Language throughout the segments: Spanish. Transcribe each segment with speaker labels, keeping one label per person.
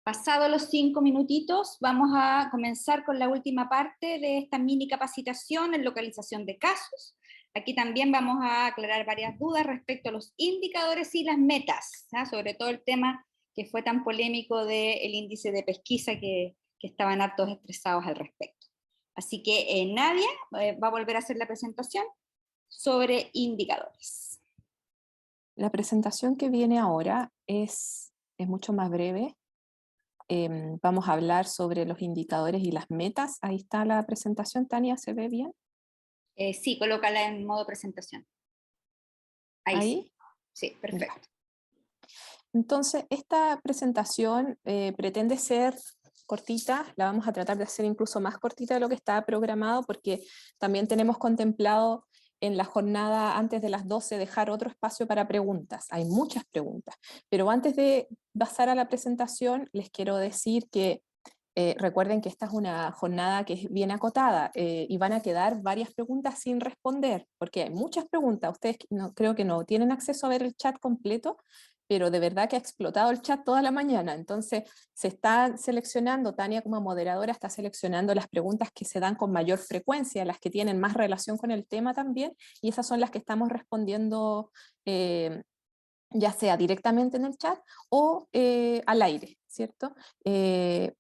Speaker 1: Pasados los 5 minutitos, vamos a comenzar con la última parte de esta mini capacitación en localización de casos. Aquí también vamos a aclarar varias dudas respecto a los indicadores y las metas, ¿sí? Sobre todo el tema que fue tan polémico del índice de pesquisa que estaban hartos estresados al respecto. Así que Nadia va a volver a hacer la presentación sobre indicadores.
Speaker 2: La presentación que viene ahora es mucho más breve. Vamos a hablar sobre los indicadores y las metas. Ahí está la presentación, Tania, ¿se ve bien?
Speaker 1: Sí, colócala en modo presentación. Ahí
Speaker 2: ¿Ahí?
Speaker 1: sí. Sí,
Speaker 2: Ya.
Speaker 1: perfecto.
Speaker 2: Entonces, esta presentación pretende ser cortita, la vamos a tratar de hacer incluso más cortita de lo que estaba programado, porque también tenemos contemplado en la jornada antes de las 12 dejar otro espacio para preguntas. Hay muchas preguntas, pero antes de pasar a la presentación, les quiero decir que recuerden que esta es una jornada que es bien acotada y van a quedar varias preguntas sin responder, porque hay muchas preguntas. Ustedes creo que no tienen acceso a ver el chat completo, pero de verdad que ha explotado el chat toda la mañana. Entonces se está seleccionando, Tania como moderadora está seleccionando las preguntas que se dan con mayor frecuencia, las que tienen más relación con el tema también, y esas son las que estamos respondiendo ya sea directamente en el chat o al aire, ¿cierto?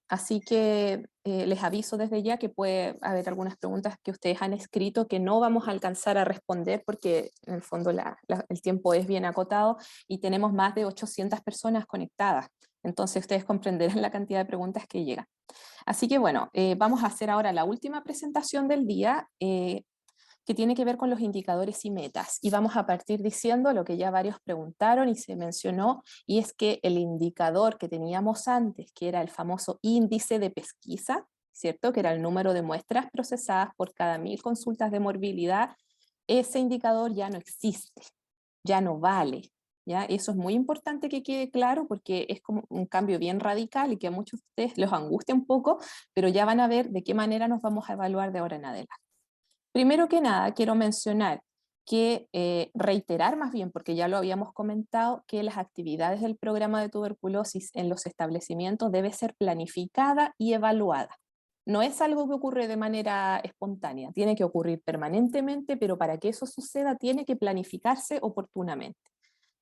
Speaker 2: Así que les aviso desde ya que puede haber algunas preguntas que ustedes han escrito que no vamos a alcanzar a responder porque en el fondo el tiempo es bien acotado y tenemos más de 800 personas conectadas. Entonces ustedes comprenderán la cantidad de preguntas que llegan. Así que bueno, vamos a hacer ahora la última presentación del día, que tiene que ver con los indicadores y metas. Y vamos a partir diciendo lo que ya varios preguntaron y se mencionó, y es que el indicador que teníamos antes, que era el famoso índice de pesquisa, ¿cierto? Que era el número de muestras procesadas por cada 1000 consultas de morbilidad, ese indicador ya no existe, ya no vale. ¿Ya? Eso es muy importante que quede claro porque es como un cambio bien radical y que a muchos de ustedes los angustia un poco, pero ya van a ver de qué manera nos vamos a evaluar de ahora en adelante. Primero que nada, quiero mencionar que, reiterar más bien, porque ya lo habíamos comentado, que las actividades del programa de tuberculosis en los establecimientos debe ser planificada y evaluada. No es algo que ocurre de manera espontánea, tiene que ocurrir permanentemente, pero para que eso suceda tiene que planificarse oportunamente.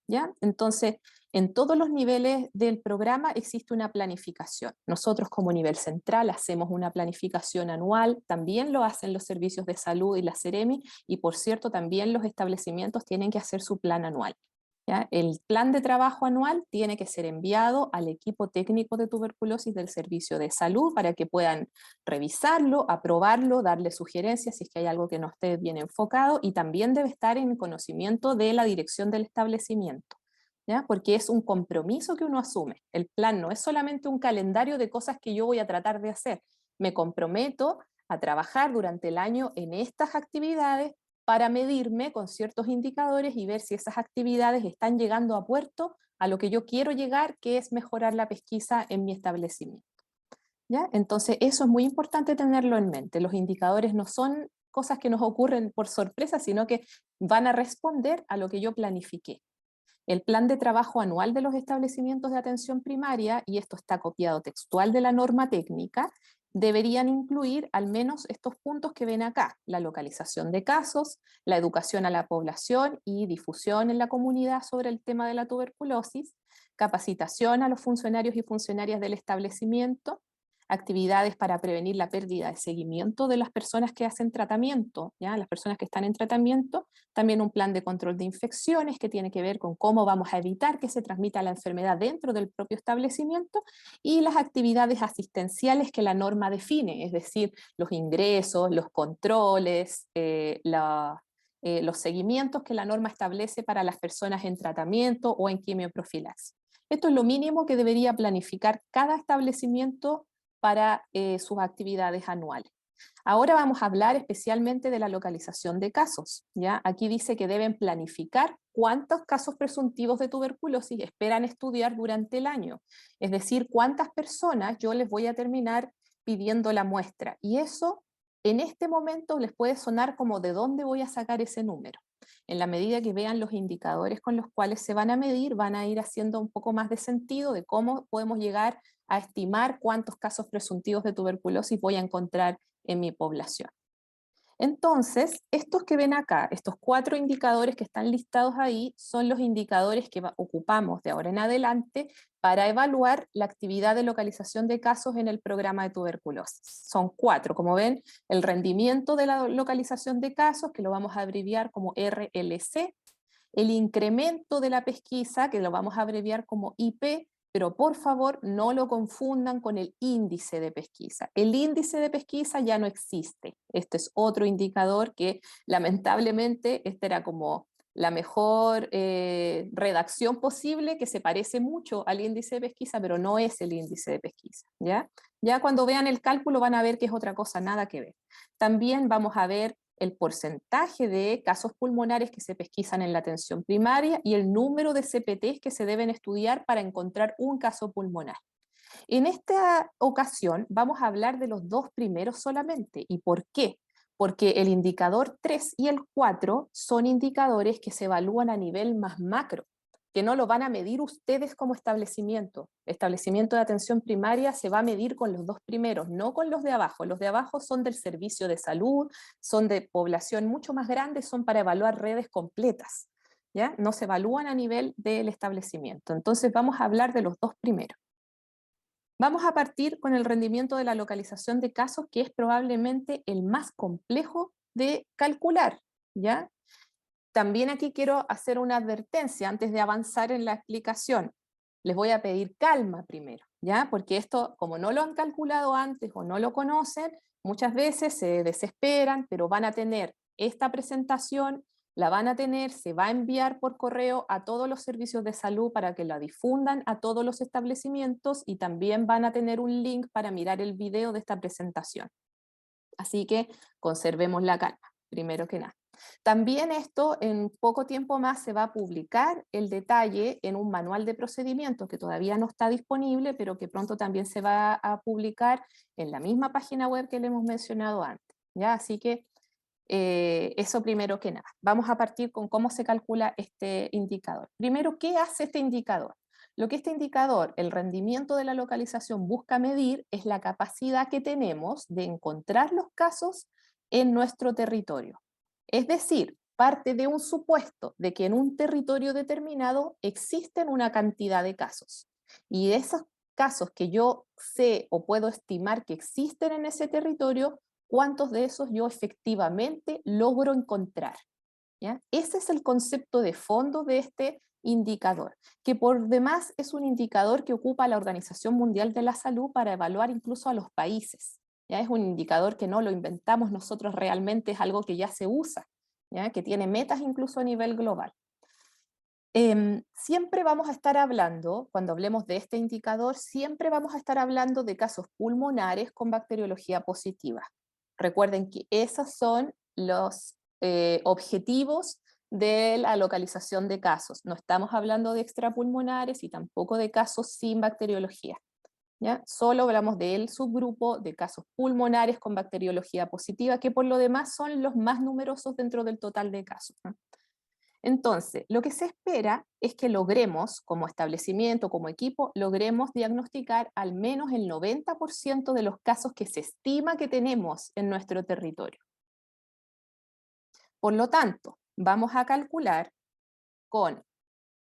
Speaker 2: ¿Ya? Entonces, en todos los niveles del programa existe una planificación. Nosotros como nivel central hacemos una planificación anual, también lo hacen los servicios de salud y la Seremi, y por cierto también los establecimientos tienen que hacer su plan anual. ¿Ya? El plan de trabajo anual tiene que ser enviado al equipo técnico de tuberculosis del servicio de salud para que puedan revisarlo, aprobarlo, darle sugerencias si es que hay algo que no esté bien enfocado, y también debe estar en conocimiento de la dirección del establecimiento, ¿ya? Porque es un compromiso que uno asume. El plan no es solamente un calendario de cosas que yo voy a tratar de hacer. Me comprometo a trabajar durante el año en estas actividades para medirme con ciertos indicadores y ver si esas actividades están llegando a puerto a lo que yo quiero llegar, que es mejorar la pesquisa en mi establecimiento. ¿Ya? Entonces eso es muy importante tenerlo en mente. Los indicadores no son cosas que nos ocurren por sorpresa, sino que van a responder a lo que yo planifiqué. El plan de trabajo anual de los establecimientos de atención primaria, y esto está copiado textual de la norma técnica, deberían incluir al menos estos puntos que ven acá: la localización de casos, la educación a la población y difusión en la comunidad sobre el tema de la tuberculosis, capacitación a los funcionarios y funcionarias del establecimiento, actividades para prevenir la pérdida de seguimiento de las personas que hacen tratamiento, ¿ya? Las personas que están en tratamiento, también un plan de control de infecciones que tiene que ver con cómo vamos a evitar que se transmita la enfermedad dentro del propio establecimiento, y las actividades asistenciales que la norma define, es decir, los ingresos, los controles, los seguimientos que la norma establece para las personas en tratamiento o en quimioprofilaxis. Esto es lo mínimo que debería planificar cada establecimiento para sus actividades anuales. Ahora vamos a hablar especialmente de la localización de casos, ¿ya? Aquí dice que deben planificar cuántos casos presuntivos de tuberculosis esperan estudiar durante el año, es decir, cuántas personas yo les voy a terminar pidiendo la muestra, y eso en este momento les puede sonar como de dónde voy a sacar ese número. en la medida que vean los indicadores con los cuales se van a medir, van a ir haciendo un poco más de sentido de cómo podemos llegar a estimar cuántos casos presuntivos de tuberculosis voy a encontrar en mi población. Entonces, estos que ven acá, estos 4 indicadores que están listados ahí, son los indicadores que ocupamos de ahora en adelante para evaluar la actividad de localización de casos en el programa de tuberculosis. Son 4, como ven, el rendimiento de la localización de casos, que lo vamos a abreviar como RLC, el incremento de la pesquisa, que lo vamos a abreviar como IP, pero por favor no lo confundan con el índice de pesquisa. El índice de pesquisa ya no existe. Este es otro indicador que lamentablemente esta era como la mejor redacción posible, que se parece mucho al índice de pesquisa, pero no es el índice de pesquisa. Ya cuando vean el cálculo van a ver que es otra cosa, nada que ver. También vamos a ver el porcentaje de casos pulmonares que se pesquisan en la atención primaria y el número de CPTs que se deben estudiar para encontrar un caso pulmonar. En esta ocasión vamos a hablar de los 2 primeros solamente. ¿Y por qué? Porque el indicador 3 y el 4 son indicadores que se evalúan a nivel más macro, que no lo van a medir ustedes como establecimiento. Establecimiento de atención primaria se va a medir con los 2 primeros, no con los de abajo. Los de abajo son del servicio de salud, son de población mucho más grande, son para evaluar redes completas. ¿Ya? No se evalúan a nivel del establecimiento. Entonces vamos a hablar de los 2 primeros. Vamos a partir con el rendimiento de la localización de casos, que es probablemente el más complejo de calcular, ¿ya? También aquí quiero hacer una advertencia antes de avanzar en la explicación. Les voy a pedir calma primero, ¿ya? Porque esto, como no lo han calculado antes o no lo conocen, muchas veces se desesperan, pero van a tener esta presentación, la van a tener, se va a enviar por correo a todos los servicios de salud para que la difundan a todos los establecimientos y también van a tener un link para mirar el video de esta presentación. Así que conservemos la calma, primero que nada. También esto en poco tiempo más se va a publicar el detalle en un manual de procedimientos que todavía no está disponible, pero que pronto también se va a publicar en la misma página web que le hemos mencionado antes. ¿Ya? Así que eso primero que nada. Vamos a partir con cómo se calcula este indicador. Primero, ¿qué hace este indicador? Lo que este indicador, el rendimiento de la localización, busca medir es la capacidad que tenemos de encontrar los casos en nuestro territorio. Es decir, parte de un supuesto de que en un territorio determinado existen una cantidad de casos. Y de esos casos que yo sé o puedo estimar que existen en ese territorio, ¿cuántos de esos yo efectivamente logro encontrar? ¿Ya? Ese es el concepto de fondo de este indicador, que por demás es un indicador que ocupa la Organización Mundial de la Salud para evaluar incluso a los países. ¿Ya? Es un indicador que no lo inventamos nosotros realmente, es algo que ya se usa, ¿ya? Que tiene metas incluso a nivel global. Siempre vamos a estar hablando, cuando hablemos de este indicador, siempre vamos a estar hablando de casos pulmonares con bacteriología positiva. Recuerden que esos son los objetivos de la localización de casos. No estamos hablando de extrapulmonares y tampoco de casos sin bacteriología. ¿Ya? Solo hablamos del subgrupo de casos pulmonares con bacteriología positiva, que por lo demás son los más numerosos dentro del total de casos, ¿no? Entonces, lo que se espera es que logremos, como establecimiento, como equipo, logremos diagnosticar al menos el 90% de los casos que se estima que tenemos en nuestro territorio. Por lo tanto, vamos a calcular con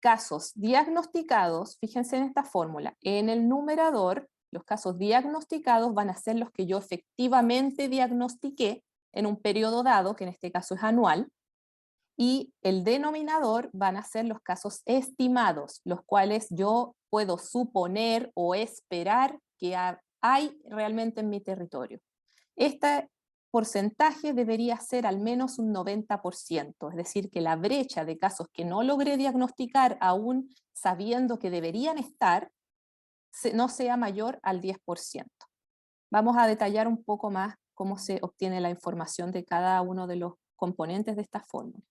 Speaker 2: casos diagnosticados, fíjense en esta fórmula, en el numerador, los casos diagnosticados van a ser los que yo efectivamente diagnostiqué en un periodo dado, que en este caso es anual, y el denominador van a ser los casos estimados, los cuales yo puedo suponer o esperar que hay realmente en mi territorio. Este porcentaje debería ser al menos un 90%, es decir, que la brecha de casos que no logré diagnosticar aún sabiendo que deberían estar, no sea mayor al 10%. Vamos a detallar un poco más cómo se obtiene la información de cada uno de los componentes de esta fórmula.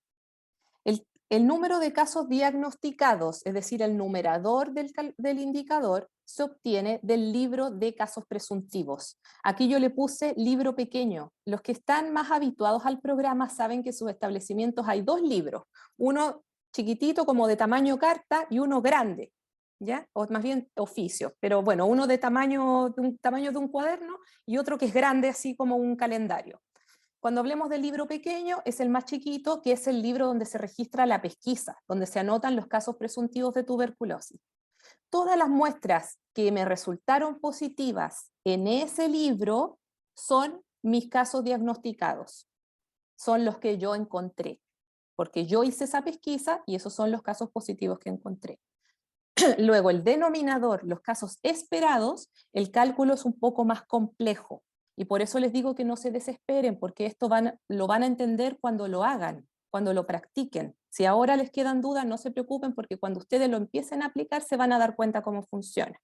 Speaker 2: el número de casos diagnosticados, es decir, el numerador del indicador, se obtiene del libro de casos presuntivos. Aquí yo le puse libro pequeño. Los que están más habituados al programa saben que en sus establecimientos hay dos libros, uno chiquitito como de tamaño carta y uno grande, ¿ya? O más bien oficio, pero bueno, uno de tamaño de un cuaderno y otro que es grande así como un calendario. Cuando hablemos del libro pequeño, es el más chiquito, que es el libro donde se registra la pesquisa, donde se anotan los casos presuntivos de tuberculosis. Todas las muestras que me resultaron positivas en ese libro son mis casos diagnosticados, son los que yo encontré, porque yo hice esa pesquisa y esos son los casos positivos que encontré. Luego, el denominador, los casos esperados, el cálculo es un poco más complejo. Y por eso les digo que no se desesperen, porque esto lo van a entender cuando lo hagan, cuando lo practiquen. Si ahora les quedan dudas, no se preocupen, porque cuando ustedes lo empiecen a aplicar, se van a dar cuenta cómo funciona.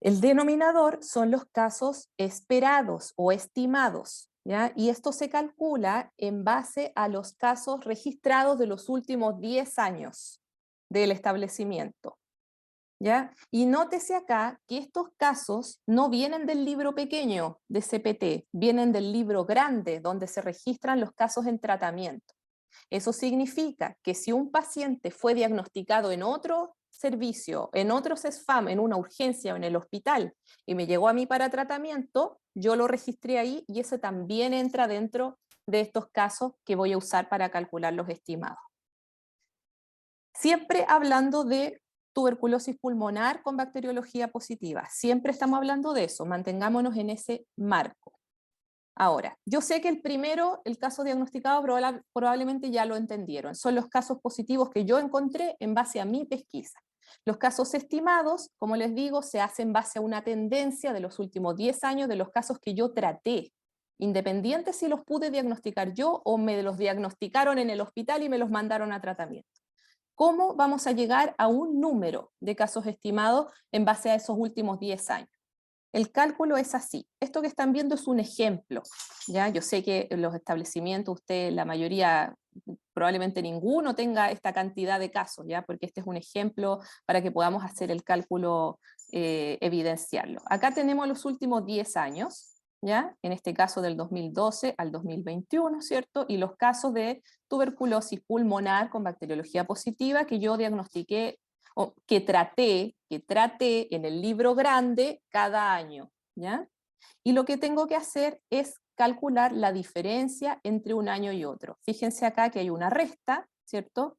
Speaker 2: El denominador son los casos esperados o estimados, ¿ya? Y esto se calcula en base a los casos registrados de los últimos 10 años del establecimiento. ¿Ya? Y nótese acá que estos casos no vienen del libro pequeño de CPT, vienen del libro grande donde se registran los casos en tratamiento. Eso significa que si un paciente fue diagnosticado en otro servicio, en otro CESFAM, en una urgencia o en el hospital, y me llegó a mí para tratamiento, yo lo registré ahí y ese también entra dentro de estos casos que voy a usar para calcular los estimados. Siempre hablando de tuberculosis pulmonar con bacteriología positiva. Siempre estamos hablando de eso, mantengámonos en ese marco. Ahora, yo sé que el primero, el caso diagnosticado, probablemente ya lo entendieron. Son los casos positivos que yo encontré en base a mi pesquisa. Los casos estimados, como les digo, se hacen en base a una tendencia de los últimos 10 años de los casos que yo traté, independiente si los pude diagnosticar yo o me los diagnosticaron en el hospital y me los mandaron a tratamiento. ¿Cómo vamos a llegar a un número de casos estimados en base a esos últimos 10 años? El cálculo es así. Esto que están viendo es un ejemplo, ¿ya? Yo sé que en los establecimientos, usted, la mayoría, probablemente ninguno tenga esta cantidad de casos, ¿ya? Porque este es un ejemplo para que podamos hacer el cálculo, evidenciarlo. Acá tenemos los últimos 10 años, ¿ya? En este caso del 2012 al 2021, ¿cierto? Y los casos de tuberculosis pulmonar con bacteriología positiva que yo diagnostiqué o que traté en el libro grande cada año, ¿ya? Y lo que tengo que hacer es calcular la diferencia entre un año y otro. Fíjense acá que hay una resta, ¿cierto?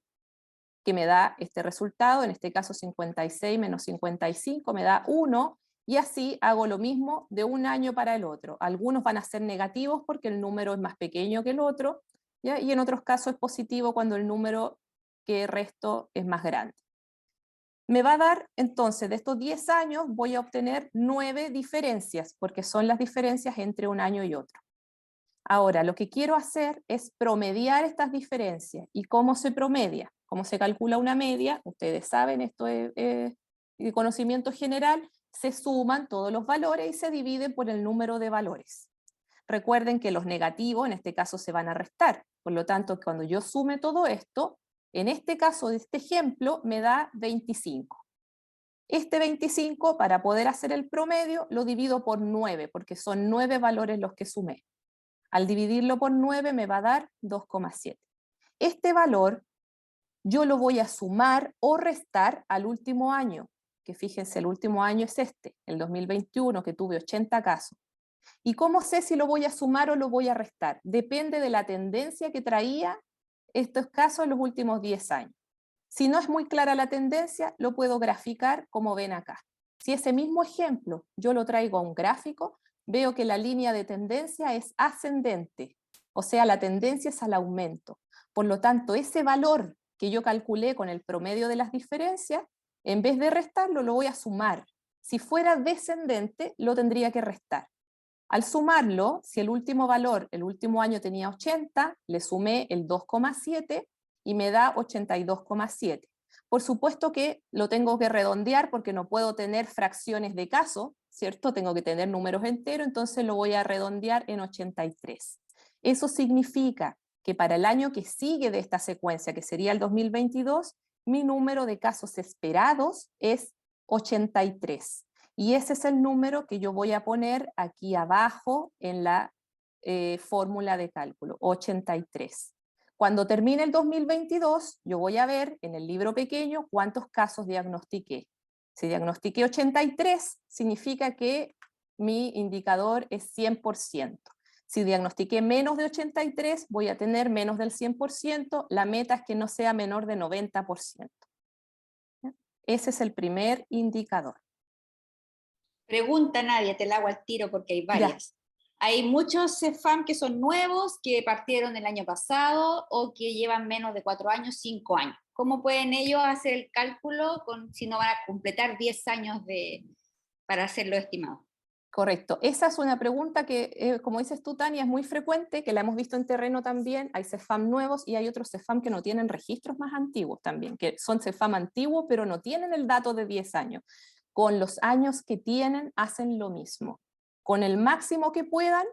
Speaker 2: Que me da este resultado, en este caso 56 menos 55 me da 1, y así hago lo mismo de un año para el otro. Algunos van a ser negativos porque el número es más pequeño que el otro, ¿ya? Y en otros casos es positivo cuando el número que resto es más grande. Me va a dar, entonces, de estos 10 años voy a obtener 9 diferencias, porque son las diferencias entre un año y otro. Ahora, lo que quiero hacer es promediar estas diferencias. ¿Y cómo se promedia? ¿Cómo se calcula una media? Ustedes saben, esto es de conocimiento general, se suman todos los valores y se dividen por el número de valores. Recuerden que los negativos, en este caso, se van a restar. Por lo tanto, cuando yo sume todo esto, en este caso de este ejemplo, me da 25. Este 25, para poder hacer el promedio, lo divido por 9, porque son 9 valores los que sumé. Al dividirlo por 9 me va a dar 2,7. Este valor yo lo voy a sumar o restar al último año, que fíjense, el último año es este, el 2021, que tuve 80 casos. ¿Y cómo sé si lo voy a sumar o lo voy a restar? Depende de la tendencia que traía estos casos en los últimos 10 años. Si no es muy clara la tendencia, lo puedo graficar como ven acá. Si ese mismo ejemplo yo lo traigo a un gráfico, veo que la línea de tendencia es ascendente, o sea, la tendencia es al aumento. Por lo tanto, ese valor que yo calculé con el promedio de las diferencias, en vez de restarlo, lo voy a sumar. Si fuera descendente, lo tendría que restar. Al sumarlo, si el último valor, el último año tenía 80, le sumé el 2,7 y me da 82,7. Por supuesto que lo tengo que redondear porque no puedo tener fracciones de caso, ¿cierto? Tengo que tener números enteros, entonces lo voy a redondear en 83. Eso significa que para el año que sigue de esta secuencia, que sería el 2022, mi número de casos esperados es 83. Y ese es el número que yo voy a poner aquí abajo en la fórmula de cálculo, 83. Cuando termine el 2022, yo voy a ver en el libro pequeño cuántos casos diagnostiqué. Si diagnostiqué 83, significa que mi indicador es 100%. Si diagnostiqué menos de 83, voy a tener menos del 100%. La meta es que no sea menor de 90%. Ese es el primer indicador.
Speaker 1: Pregunta, Nadia, te la hago al tiro porque hay varias. Ya. Hay muchos CEFAM que son nuevos, que partieron el año pasado o que llevan menos de 4 años, 5 años. ¿Cómo pueden ellos hacer el cálculo si no van a completar 10 años para hacerlo estimado?
Speaker 2: Correcto. Esa es una pregunta que, como dices tú, Tania, es muy frecuente, que la hemos visto en terreno también. Hay CEFAM nuevos y hay otros CEFAM que no tienen registros más antiguos también, que son CEFAM antiguos, pero no tienen el dato de 10 años. Con los años que tienen, hacen lo mismo. Con el máximo que puedan,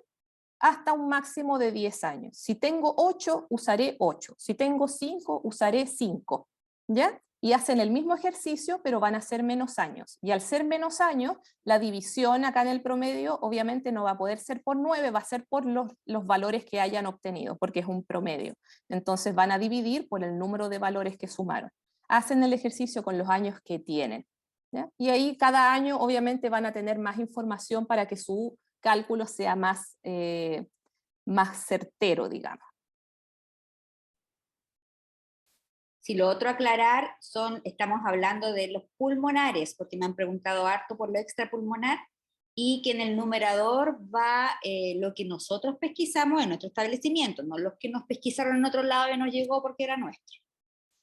Speaker 2: hasta un máximo de 10 años. Si tengo 8, usaré 8. Si tengo 5, usaré 5. ¿Ya? Y hacen el mismo ejercicio, pero van a ser menos años. Y al ser menos años, la división acá en el promedio obviamente no va a poder ser por 9, va a ser por los valores que hayan obtenido, porque es un promedio. Entonces van a dividir por el número de valores que sumaron. Hacen el ejercicio con los años que tienen. ¿Ya? Y ahí cada año obviamente van a tener más información para que su cálculo sea más certero, digamos.
Speaker 1: Si lo otro a aclarar estamos hablando de los pulmonares, porque me han preguntado harto por lo extrapulmonar, y que en el numerador va lo que nosotros pesquisamos en nuestro establecimiento, no los que nos pesquisaron en otro lado y nos llegó porque era nuestro.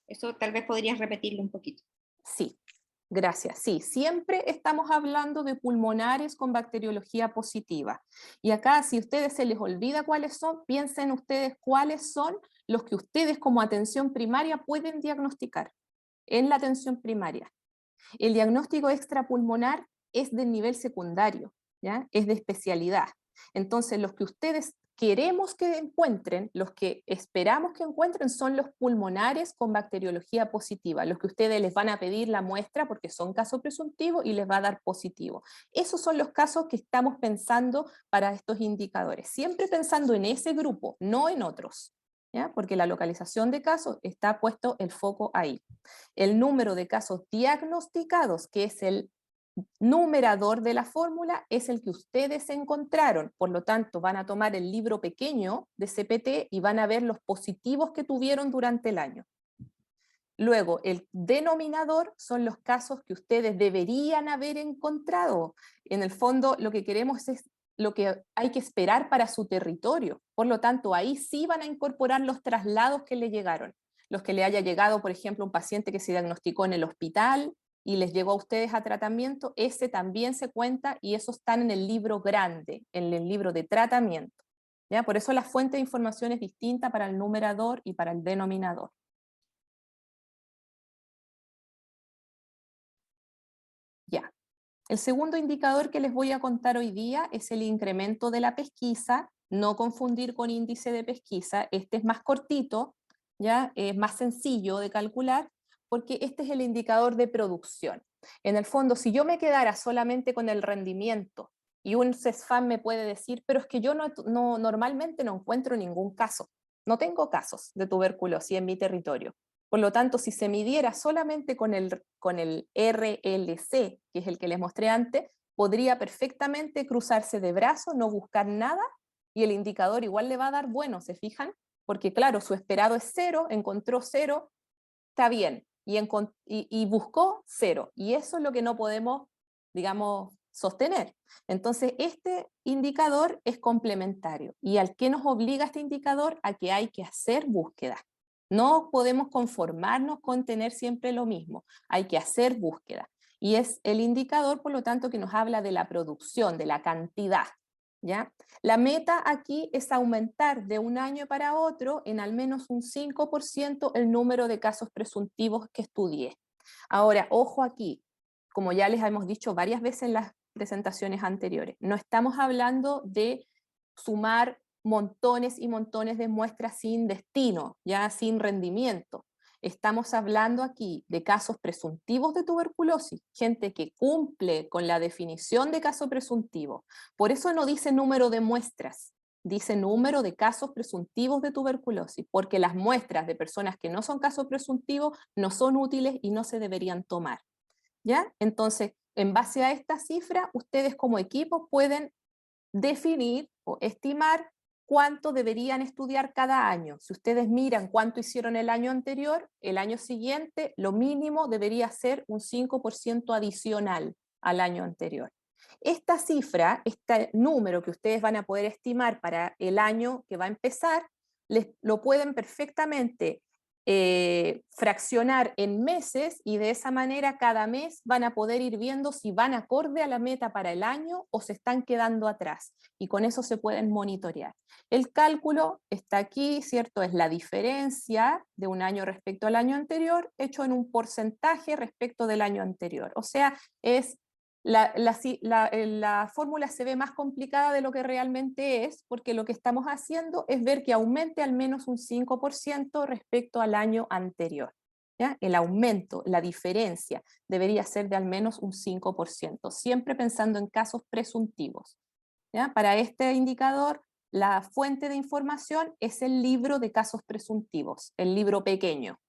Speaker 1: Eso tal vez podrías repetirlo un poquito.
Speaker 2: Sí, gracias. Sí, siempre estamos hablando de pulmonares con bacteriología positiva. Y acá, si a ustedes se les olvida cuáles son, piensen ustedes cuáles son los que ustedes como atención primaria pueden diagnosticar en la atención primaria. El diagnóstico extrapulmonar es del nivel secundario, ¿ya? Es de especialidad. Entonces, los que ustedes queremos que encuentren, los que esperamos que encuentren son los pulmonares con bacteriología positiva, los que ustedes les van a pedir la muestra porque son casos presuntivos y les va a dar positivo. Esos son los casos que estamos pensando para estos indicadores, siempre pensando en ese grupo, no en otros. ¿Ya? Porque la localización de casos está puesto el foco ahí. El número de casos diagnosticados, que es el numerador de la fórmula, es el que ustedes encontraron. Por lo tanto, van a tomar el libro pequeño de CPT y van a ver los positivos que tuvieron durante el año. Luego, el denominador son los casos que ustedes deberían haber encontrado. En el fondo, lo que queremos es lo que hay que esperar para su territorio. Por lo tanto, ahí sí van a incorporar los traslados que le llegaron. Los que le haya llegado, por ejemplo, un paciente que se diagnosticó en el hospital y les llegó a ustedes a tratamiento, ese también se cuenta y esos están en el libro grande, en el libro de tratamiento. ¿Ya? Por eso la fuente de información es distinta para el numerador y para el denominador. Ya. El segundo indicador que les voy a contar hoy día es el incremento de la pesquisa, no confundir con índice de pesquisa. Este es más cortito, ¿ya? Es más sencillo de calcular, porque este es el indicador de producción. En el fondo, si yo me quedara solamente con el rendimiento, y un CESFAM me puede decir, pero es que yo normalmente no encuentro ningún caso, no tengo casos de tuberculosis en mi territorio. Por lo tanto, si se midiera solamente con el RLC, que es el que les mostré antes, podría perfectamente cruzarse de brazos, no buscar nada, y el indicador igual le va a dar bueno, ¿se fijan? Porque claro, su esperado es 0, encontró 0, está bien, y buscó 0, y eso es lo que no podemos, digamos, sostener. Entonces, este indicador es complementario, y ¿al qué nos obliga este indicador? A que hay que hacer búsqueda. No podemos conformarnos con tener siempre lo mismo, hay que hacer búsqueda. Y es el indicador, por lo tanto, que nos habla de la producción, de la cantidad. ¿Ya? La meta aquí es aumentar de un año para otro en al menos un 5% el número de casos presuntivos que estudié. Ahora, ojo aquí, como ya les hemos dicho varias veces en las presentaciones anteriores, no estamos hablando de sumar montones y montones de muestras sin destino, ya sin rendimiento. Estamos hablando aquí de casos presuntivos de tuberculosis, gente que cumple con la definición de caso presuntivo. Por eso no dice número de muestras, dice número de casos presuntivos de tuberculosis, porque las muestras de personas que no son casos presuntivos no son útiles y no se deberían tomar. ¿Ya? Entonces, en base a esta cifra, ustedes como equipo pueden definir o estimar cuánto deberían estudiar cada año. Si ustedes miran cuánto hicieron el año anterior, el año siguiente lo mínimo debería ser un 5% adicional al año anterior. Esta cifra, este número que ustedes van a poder estimar para el año que va a empezar, lo pueden perfectamente fraccionar en meses y de esa manera cada mes van a poder ir viendo si van acorde a la meta para el año o se están quedando atrás y con eso se pueden monitorear. El cálculo está aquí, ¿cierto? Es la diferencia de un año respecto al año anterior hecho en un porcentaje respecto del año anterior. O sea, es la fórmula se ve más complicada de lo que realmente es, porque lo que estamos haciendo es ver que aumente al menos un 5% respecto al año anterior. ¿Ya? El aumento, la diferencia, debería ser de al menos un 5%, siempre pensando en casos presuntivos. ¿Ya? Para este indicador, la fuente de información es el libro de casos presuntivos, el libro pequeño.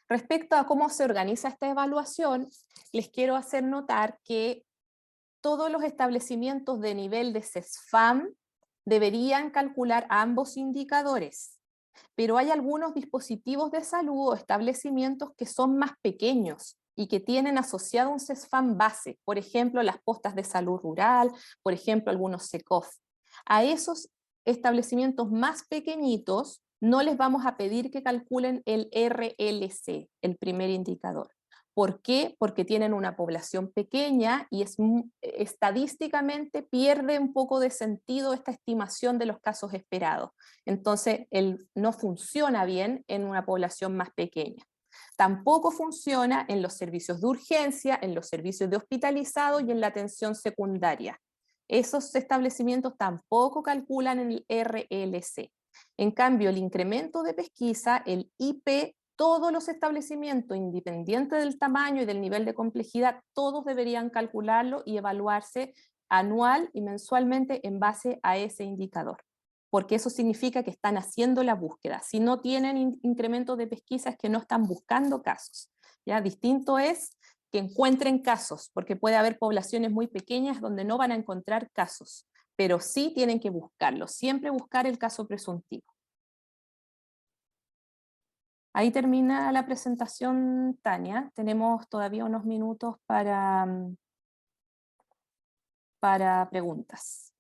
Speaker 2: Respecto a cómo se organiza esta evaluación, les quiero hacer notar que todos los establecimientos de nivel de CESFAM deberían calcular ambos indicadores, pero hay algunos dispositivos de salud o establecimientos que son más pequeños y que tienen asociado un CESFAM base, por ejemplo, las postas de salud rural, por ejemplo, algunos SECOF. A esos establecimientos más pequeñitos no les vamos a pedir que calculen el RLC, el primer indicador. ¿Por qué? Porque tienen una población pequeña y estadísticamente pierde un poco de sentido esta estimación de los casos esperados. Entonces, no funciona bien en una población más pequeña. Tampoco funciona en los servicios de urgencia, en los servicios de hospitalizado y en la atención secundaria. Esos establecimientos tampoco calculan el RLC. En cambio, el incremento de pesquisa, el IP, todos los establecimientos, independiente del tamaño y del nivel de complejidad, todos deberían calcularlo y evaluarse anual y mensualmente en base a ese indicador, porque eso significa que están haciendo la búsqueda. Si no tienen incremento de pesquisa es que no están buscando casos. ¿Ya? Distinto es que encuentren casos, porque puede haber poblaciones muy pequeñas donde no van a encontrar casos, pero sí tienen que buscarlo, siempre buscar el caso presuntivo. Ahí termina la presentación, Tania. Tenemos todavía unos minutos para preguntas.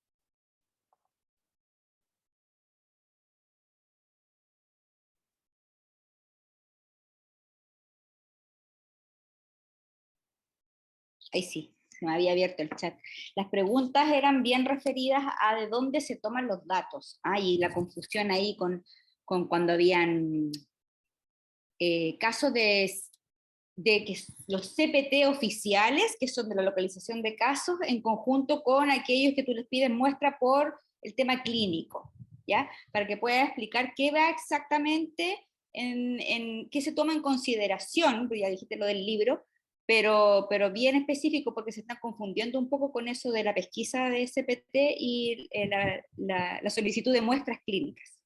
Speaker 1: Ahí sí, se me había abierto el chat. Las preguntas eran bien referidas a de dónde se toman los datos. Y la confusión ahí con cuando habían casos de que los CPT oficiales, que son de la localización de casos, en conjunto con aquellos que tú les pides muestra por el tema clínico, ¿ya? Para que pueda explicar qué va exactamente, qué se toma en consideración, porque ya dijiste lo del libro, pero bien específico, porque se están confundiendo un poco con eso de la pesquisa de CPT y la solicitud de muestras clínicas.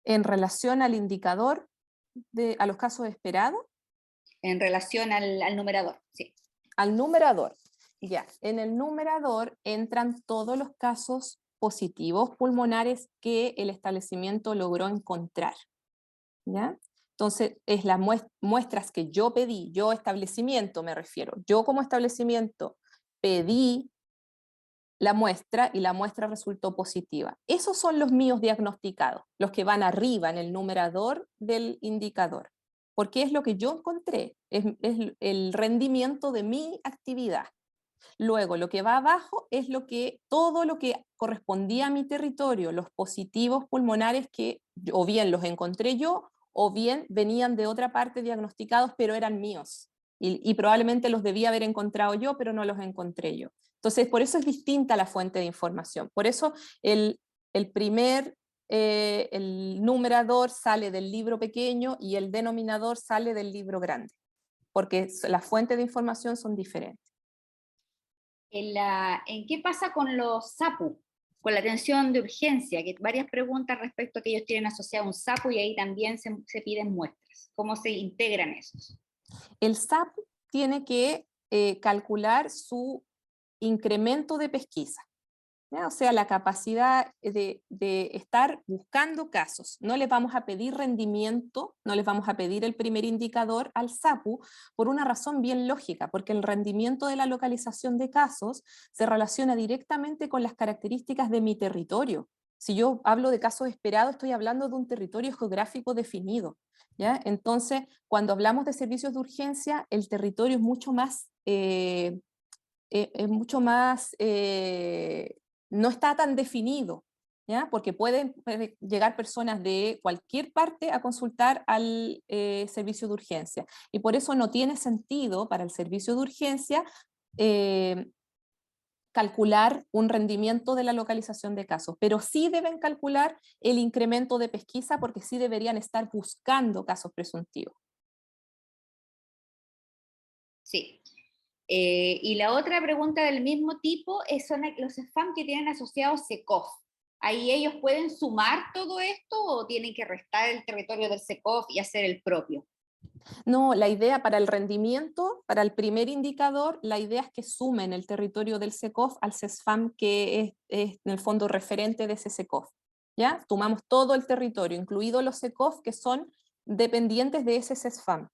Speaker 2: En relación al indicador, a los casos esperados.
Speaker 1: En relación al numerador, sí.
Speaker 2: Al numerador, ya. En el numerador entran todos los casos positivos pulmonares que el establecimiento logró encontrar, ¿ya? Entonces, es las muestras que yo pedí, yo establecimiento me refiero, yo como establecimiento pedí la muestra y la muestra resultó positiva. Esos son los míos diagnosticados, los que van arriba en el numerador del indicador, porque es lo que yo encontré, es el rendimiento de mi actividad. Luego, lo que va abajo es todo lo que correspondía a mi territorio, los positivos pulmonares que o bien los encontré yo, o bien venían de otra parte diagnosticados, pero eran míos. y probablemente los debía haber encontrado yo, pero no los encontré yo. Entonces, por eso es distinta la fuente de información. Por eso el numerador sale del libro pequeño y el denominador sale del libro grande, porque las fuentes de información son diferentes.
Speaker 1: ¿En qué pasa con los SAPU? Con la atención de urgencia, que varias preguntas respecto a que ellos tienen asociado un SAPU y ahí también se piden muestras. ¿Cómo se integran esos?
Speaker 2: El SAP tiene que calcular su incremento de pesquisa, ¿ya? O sea, la capacidad de estar buscando casos. No les vamos a pedir rendimiento, no les vamos a pedir el primer indicador al SAPU por una razón bien lógica, porque el rendimiento de la localización de casos se relaciona directamente con las características de mi territorio. Si yo hablo de casos esperados, estoy hablando de un territorio geográfico definido, ¿ya? Entonces, cuando hablamos de servicios de urgencia, el territorio es mucho más no está tan definido, ¿ya? Porque pueden llegar personas de cualquier parte a consultar al servicio de urgencia. Y por eso no tiene sentido para el servicio de urgencia calcular un rendimiento de la localización de casos, pero sí deben calcular el incremento de pesquisa porque sí deberían estar buscando casos presuntivos.
Speaker 1: Sí. Y la otra pregunta del mismo tipo son los spam que tienen asociados SECOF. ¿Ahí ellos pueden sumar todo esto o tienen que restar el territorio del SECOF y hacer el propio?
Speaker 2: No, la idea para el rendimiento, para el primer indicador, la idea es que sumen el territorio del SECOF al CESFAM, que es en el fondo referente de ese SECOF. ¿Ya? Tomamos todo el territorio, incluidos los SECOF que son dependientes de ese CESFAM.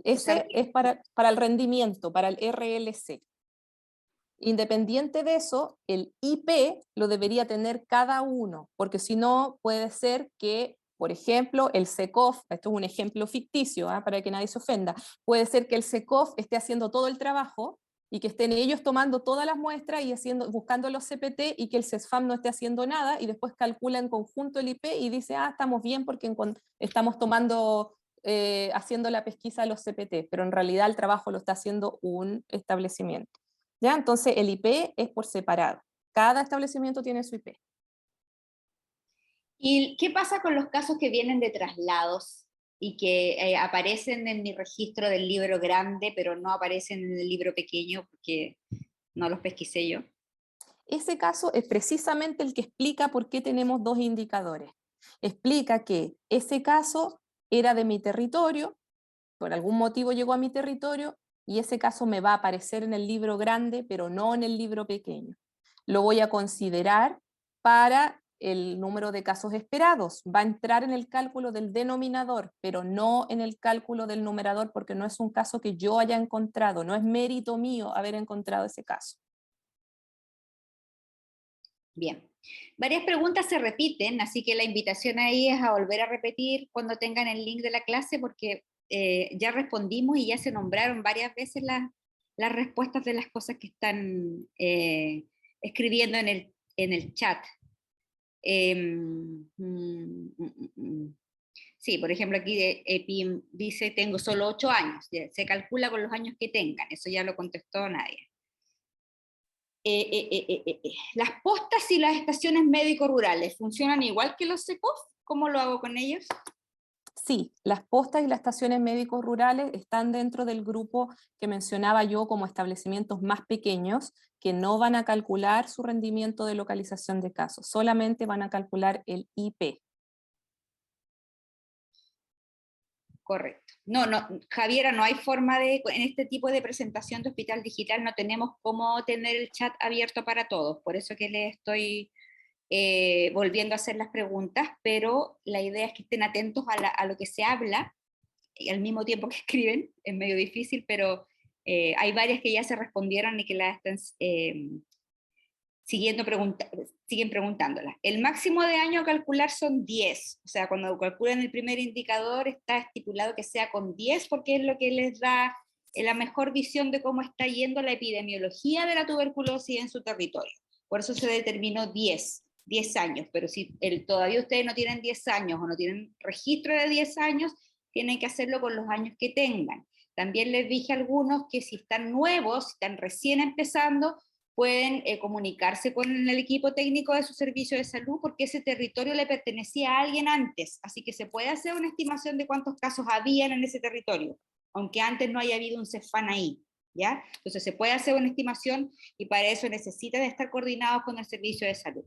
Speaker 2: Ese es para el rendimiento, para el RLC. Independiente de eso, el IP lo debería tener cada uno, porque si no puede ser que, por ejemplo, el SECOF, esto es un ejemplo ficticio, para que nadie se ofenda, puede ser que el SECOF esté haciendo todo el trabajo y que estén ellos tomando todas las muestras y buscando los CPT y que el CESFAM no esté haciendo nada y después calcula en conjunto el IP y dice, estamos bien porque estamos tomando, haciendo la pesquisa de los CPT, pero en realidad el trabajo lo está haciendo un establecimiento. ¿Ya? Entonces el IP es por separado. Cada establecimiento tiene su IP.
Speaker 1: ¿Y qué pasa con los casos que vienen de traslados y que aparecen en mi registro del libro grande, pero no aparecen en el libro pequeño porque no los pesquisé yo?
Speaker 2: Ese caso es precisamente el que explica por qué tenemos dos indicadores. Explica que ese caso era de mi territorio, por algún motivo llegó a mi territorio, y ese caso me va a aparecer en el libro grande, pero no en el libro pequeño. Lo voy a considerar para el número de casos esperados. Va a entrar en el cálculo del denominador, pero no en el cálculo del numerador, porque no es un caso que yo haya encontrado, no es mérito mío haber encontrado ese caso.
Speaker 1: Bien. Varias preguntas se repiten, así que la invitación ahí es a volver a repetir cuando tengan el link de la clase, porque ya respondimos y ya se nombraron varias veces las respuestas de las cosas que están escribiendo en el chat. Sí, por ejemplo, aquí Pim dice, tengo solo 8 años, se calcula con los años que tengan, eso ya lo contestó nadie. Las postas y las estaciones médico-rurales, ¿funcionan igual que los SECOF? ¿Cómo lo hago con ellos?
Speaker 2: Sí, las postas y las estaciones médicos rurales están dentro del grupo que mencionaba yo como establecimientos más pequeños que no van a calcular su rendimiento de localización de casos, solamente van a calcular el IP.
Speaker 1: Correcto. No, Javiera, no hay forma en este tipo de presentación de Hospital Digital no tenemos cómo tener el chat abierto para todos, por eso que le estoy volviendo a hacer las preguntas, pero la idea es que estén atentos a lo que se habla y al mismo tiempo que escriben, es medio difícil, pero hay varias que ya se respondieron y que las están siguen preguntándolas. El máximo de año a calcular son 10, o sea, cuando calculan el primer indicador está estipulado que sea con 10 porque es lo que les da la mejor visión de cómo está yendo la epidemiología de la tuberculosis en su territorio. Por eso se determinó 10 años, pero si todavía ustedes no tienen 10 años o no tienen registro de 10 años, tienen que hacerlo con los años que tengan. También les dije a algunos que si están nuevos, si están recién empezando, pueden comunicarse con el equipo técnico de su servicio de salud, porque ese territorio le pertenecía a alguien antes, así que se puede hacer una estimación de cuántos casos habían en ese territorio, aunque antes no haya habido un CEFAM ahí, ¿ya? Entonces se puede hacer una estimación y para eso necesitan estar coordinados con el servicio de salud.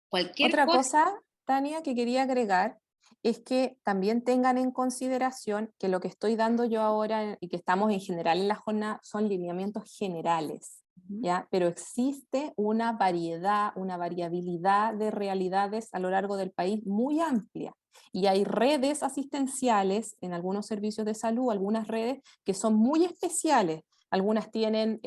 Speaker 1: Cualquier
Speaker 2: Otra
Speaker 1: cosa...
Speaker 2: cosa, Tania, que quería agregar es que también tengan en consideración que lo que estoy dando yo ahora y que estamos en general en la jornada son lineamientos generales, ¿ya? Pero existe una variedad, una variabilidad de realidades a lo largo del país muy amplia. Y hay redes asistenciales en algunos servicios de salud, algunas redes que son muy especiales. Algunas tienen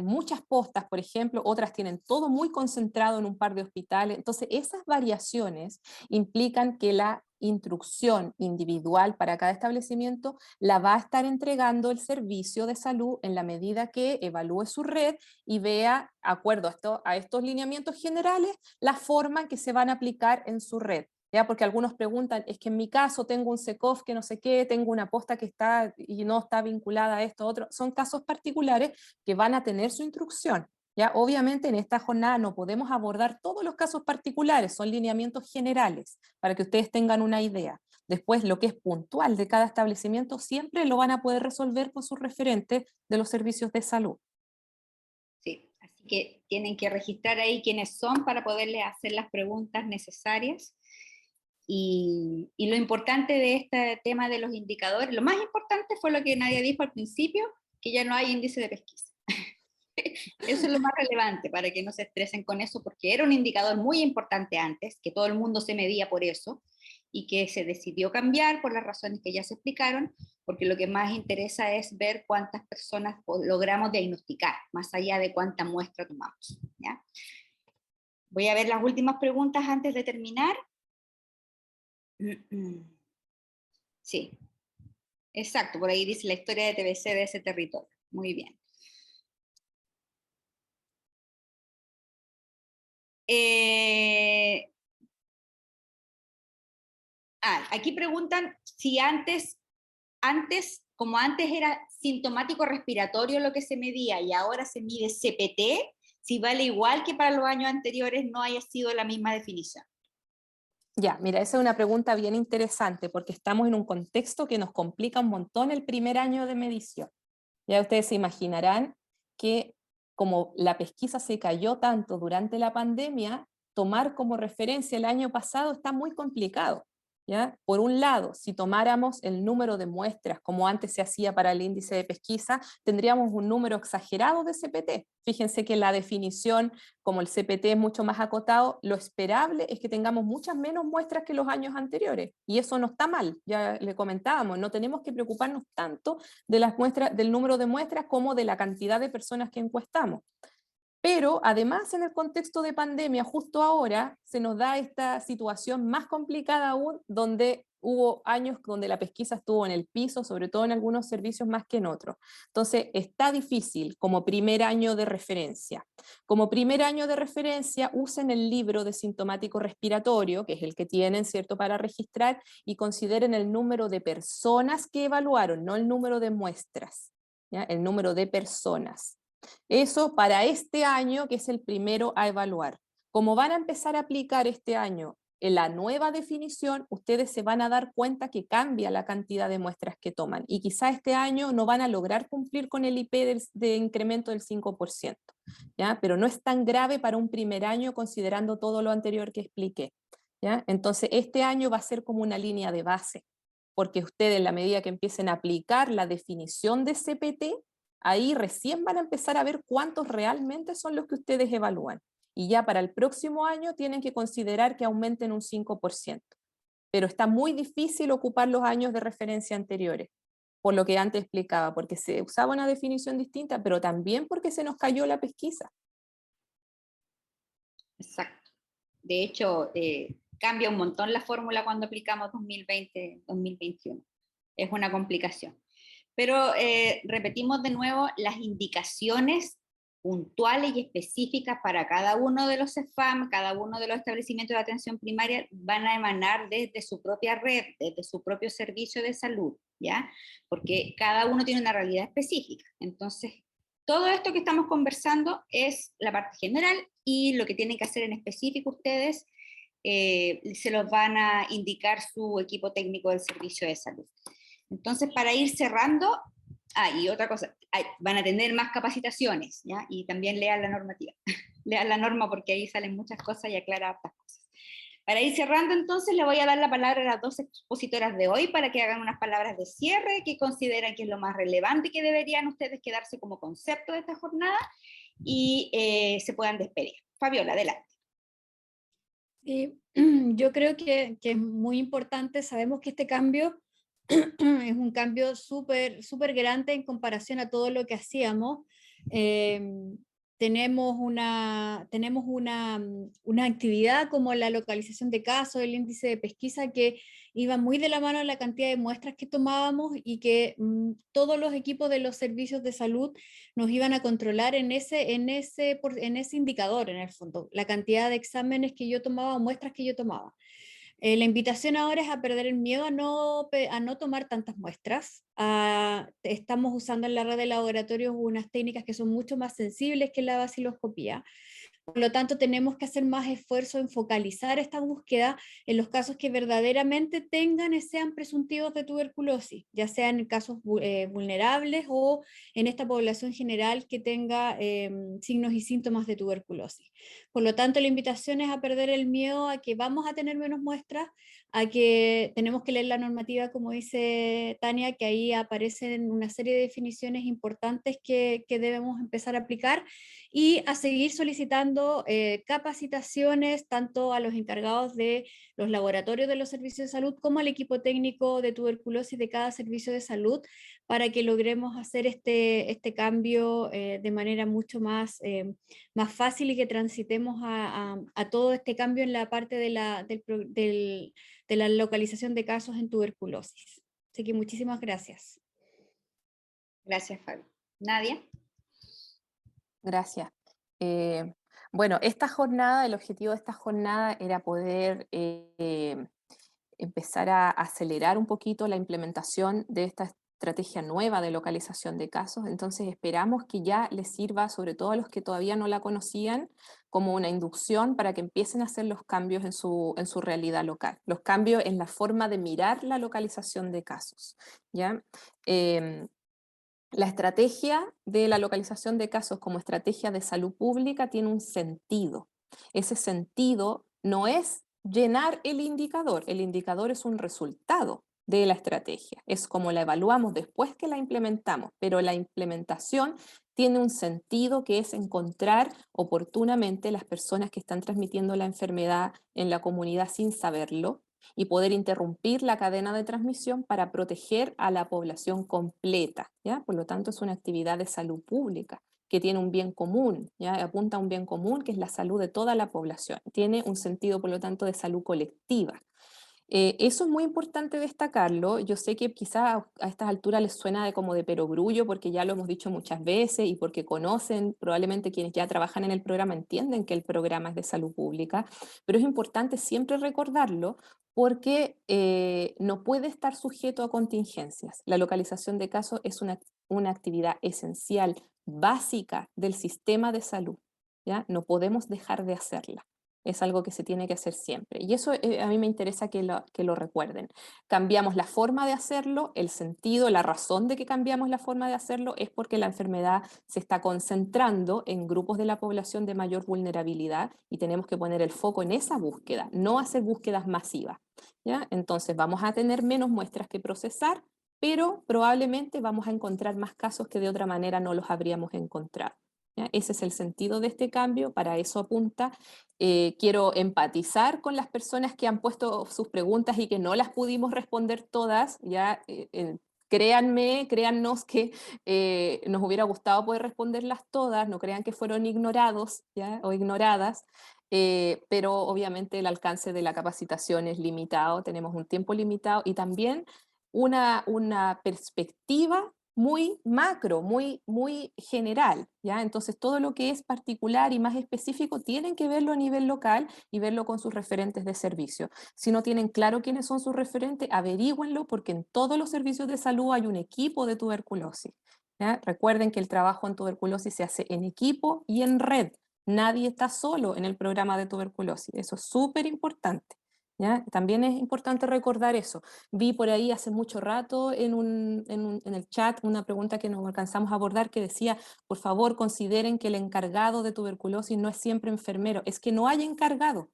Speaker 2: muchas postas, por ejemplo, otras tienen todo muy concentrado en un par de hospitales. Entonces, esas variaciones implican que la instrucción individual para cada establecimiento la va a estar entregando el servicio de salud en la medida que evalúe su red y vea, acuerdo a estos lineamientos generales, la forma en que se van a aplicar en su red. ¿Ya? Porque algunos preguntan, es que en mi caso tengo un SECOF que no sé qué, tengo una posta que está y no está vinculada a esto, otro. Son casos particulares que van a tener su instrucción. ¿Ya? Obviamente en esta jornada no podemos abordar todos los casos particulares, son lineamientos generales para que ustedes tengan una idea. Después, lo que es puntual de cada establecimiento siempre lo van a poder resolver con sus referentes de los servicios de salud.
Speaker 1: Sí, así que tienen que registrar ahí quiénes son para poderles hacer las preguntas necesarias. Y lo importante de este tema de los indicadores, lo más importante fue lo que Nadia dijo al principio, que ya no hay índice de pesquisa. Eso es lo más relevante para que no se estresen con eso, porque era un indicador muy importante antes, que todo el mundo se medía por eso, y que se decidió cambiar por las razones que ya se explicaron, porque lo que más interesa es ver cuántas personas logramos diagnosticar, más allá de cuánta muestra tomamos, ¿ya? Voy a ver las últimas preguntas antes de terminar. Sí, exacto, por ahí dice la historia de TBC de ese territorio. Muy bien. Aquí preguntan si como antes era sintomático respiratorio lo que se medía y ahora se mide CPT, si vale igual que para los años anteriores no haya sido la misma definición.
Speaker 2: Ya, mira, esa es una pregunta bien interesante porque estamos en un contexto que nos complica un montón el primer año de medición. Ya ustedes se imaginarán que como la pesquisa se cayó tanto durante la pandemia, tomar como referencia el año pasado está muy complicado. ¿Ya? Por un lado, si tomáramos el número de muestras como antes se hacía para el índice de pesquisa, tendríamos un número exagerado de CPT. Fíjense que la definición, como el CPT es mucho más acotado, lo esperable es que tengamos muchas menos muestras que los años anteriores. Y eso no está mal, ya le comentábamos, no tenemos que preocuparnos tanto de las muestras, del número de muestras como de la cantidad de personas que encuestamos. Pero además en el contexto de pandemia, justo ahora se nos da esta situación más complicada aún, donde hubo años donde la pesquisa estuvo en el piso, sobre todo en algunos servicios más que en otros. Entonces está difícil como primer año de referencia. Como primer año de referencia usen el libro de sintomático respiratorio, que es el que tienen, ¿cierto?, para registrar, y consideren el número de personas que evaluaron, no el número de muestras, ¿ya? El número de personas. Eso para este año, que es el primero a evaluar. Como van a empezar a aplicar este año en la nueva definición, ustedes se van a dar cuenta que cambia la cantidad de muestras que toman y quizá este año no van a lograr cumplir con el IP de incremento del 5%, ¿ya? Pero no es tan grave para un primer año considerando todo lo anterior que expliqué, ¿ya? Entonces este año va a ser como una línea de base, porque ustedes en la medida que empiecen a aplicar la definición de CPT, ahí recién van a empezar a ver cuántos realmente son los que ustedes evalúan. Y ya para el próximo año tienen que considerar que aumenten un 5%. Pero está muy difícil ocupar los años de referencia anteriores, por lo que antes explicaba, porque se usaba una definición distinta, pero también porque se nos cayó la pesquisa.
Speaker 1: Exacto. De hecho, cambia un montón la fórmula cuando aplicamos 2020-2021. Es una complicación. Pero repetimos de nuevo, las indicaciones puntuales y específicas para cada uno de los CEFAM, cada uno de los establecimientos de atención primaria, van a emanar desde su propia red, desde su propio servicio de salud. ¿ya? Porque cada uno tiene una realidad específica. Entonces, todo esto que estamos conversando es la parte general, y lo que tienen que hacer en específico ustedes se los van a indicar su equipo técnico del servicio de salud. Entonces, para ir cerrando, y otra cosa, van a tener más capacitaciones, ¿ya? Y también lean la normativa, lean la norma porque ahí salen muchas cosas y aclara hartas cosas. Para ir cerrando, entonces, le voy a dar la palabra a las dos expositoras de hoy para que hagan unas palabras de cierre que consideran que es lo más relevante que deberían ustedes quedarse como concepto de esta jornada, y se puedan despedir. Fabiola, adelante.
Speaker 3: Yo creo que es muy importante. Sabemos que este cambio es un cambio súper grande en comparación a todo lo que hacíamos. Tenemos una actividad como la localización de casos, el índice de pesquisa, que iba muy de la mano de la cantidad de muestras que tomábamos, y que todos los equipos de los servicios de salud nos iban a controlar en ese indicador, en el fondo, la cantidad de exámenes que yo tomaba, muestras que yo tomaba. La invitación ahora es a perder el miedo a no tomar tantas muestras. Estamos usando en la red de laboratorios unas técnicas que son mucho más sensibles que la vaciloscopía. Por lo tanto, tenemos que hacer más esfuerzo en focalizar esta búsqueda en los casos que verdaderamente tengan y sean presuntivos de tuberculosis, ya sean en casos vulnerables o en esta población general que tenga signos y síntomas de tuberculosis. Por lo tanto, la invitación es a perder el miedo a que vamos a tener menos muestras, a que tenemos que leer la normativa, como dice Tania, que ahí aparecen una serie de definiciones importantes que debemos empezar a aplicar, y a seguir solicitando capacitaciones tanto a los encargados de los laboratorios de los servicios de salud como al equipo técnico de tuberculosis de cada servicio de salud, para que logremos hacer este cambio de manera mucho más fácil, y que transitemos a todo este cambio en la parte de la localización de casos en tuberculosis. Así que muchísimas gracias.
Speaker 1: Gracias, Fabio. Nadia.
Speaker 2: Gracias. Bueno, esta jornada, el objetivo de esta jornada era poder empezar a acelerar un poquito la implementación de esta estrategia nueva de localización de casos. Entonces esperamos que ya les sirva, sobre todo a los que todavía no la conocían, como una inducción para que empiecen a hacer los cambios en su realidad local, los cambios en la forma de mirar la localización de casos, ¿ya? La estrategia de la localización de casos como estrategia de salud pública tiene un sentido. Ese sentido no es llenar el indicador es un resultado de la estrategia, es como la evaluamos después que la implementamos, pero la implementación tiene un sentido que es encontrar oportunamente las personas que están transmitiendo la enfermedad en la comunidad sin saberlo, y poder interrumpir la cadena de transmisión para proteger a la población completa, ¿ya? Por lo tanto, es una actividad de salud pública que tiene un bien común, ¿ya? Apunta a un bien común que es la salud de toda la población. Tiene un sentido, por lo tanto, de salud colectiva. Eso es muy importante destacarlo. Yo sé que quizás a estas alturas les suena como de perogrullo, porque ya lo hemos dicho muchas veces y porque conocen, probablemente quienes ya trabajan en el programa entienden que el programa es de salud pública, pero es importante siempre recordarlo, porque no puede estar sujeto a contingencias. La localización de casos es una actividad esencial, básica del sistema de salud, ¿ya? No podemos dejar de hacerla. Es algo que se tiene que hacer siempre. Y eso a mí me interesa que lo recuerden. Cambiamos la forma de hacerlo, el sentido, la razón de que cambiamos la forma de hacerlo es porque la enfermedad se está concentrando en grupos de la población de mayor vulnerabilidad, y tenemos que poner el foco en esa búsqueda, no hacer búsquedas masivas, ¿ya? Entonces vamos a tener menos muestras que procesar, pero probablemente vamos a encontrar más casos que de otra manera no los habríamos encontrado, ¿ya? Ese es el sentido de este cambio, para eso apunta. Quiero empatizar con las personas que han puesto sus preguntas y que no las pudimos responder todas, ya. Créannos que nos hubiera gustado poder responderlas todas, no crean que fueron ignorados, ¿ya? O ignoradas, pero obviamente el alcance de la capacitación es limitado, tenemos un tiempo limitado y también una perspectiva muy macro, muy general, ¿ya? Entonces todo lo que es particular y más específico tienen que verlo a nivel local y verlo con sus referentes de servicio. Si no tienen claro quiénes son sus referentes, averígüenlo, porque en todos los servicios de salud hay un equipo de tuberculosis, ¿ya? Recuerden que el trabajo en tuberculosis se hace en equipo y en red. Nadie está solo en el programa de tuberculosis, eso es súper importante, ¿ya? También es importante recordar eso. Vi por ahí hace mucho rato en el chat una pregunta que no alcanzamos a abordar que decía, por favor, consideren que el encargado de tuberculosis no es siempre enfermero. Es que no hay encargado,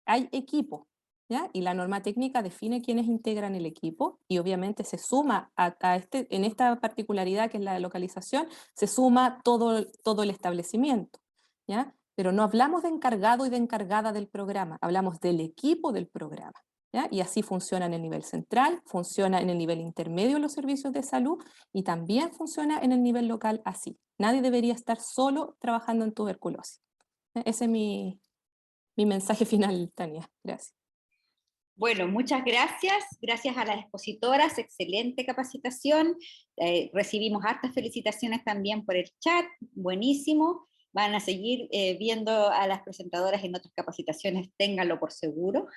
Speaker 2: hay equipo, ¿ya? Y la norma técnica define quiénes integran el equipo y obviamente se suma en esta particularidad que es la localización, se suma todo el establecimiento, ¿ya? Pero no hablamos de encargado y de encargada del programa, hablamos del equipo del programa, ¿ya? Y así funciona en el nivel central, funciona en el nivel intermedio en los servicios de salud y también funciona en el nivel local así. Nadie debería estar solo trabajando en tuberculosis. Ese es mi mensaje final, Tania. Gracias.
Speaker 1: Bueno, muchas gracias. Gracias a las expositoras, excelente capacitación. Recibimos hartas felicitaciones también por el chat, buenísimo. Van a seguir viendo a las presentadoras en otras capacitaciones, ténganlo por seguro,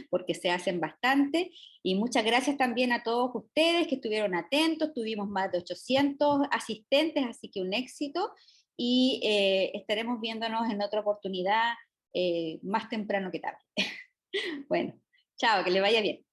Speaker 1: porque se hacen bastante. Y muchas gracias también a todos ustedes que estuvieron atentos. Tuvimos más de 800 asistentes, así que un éxito. Y estaremos viéndonos en otra oportunidad más temprano que tarde. Bueno, chao, que le vaya bien.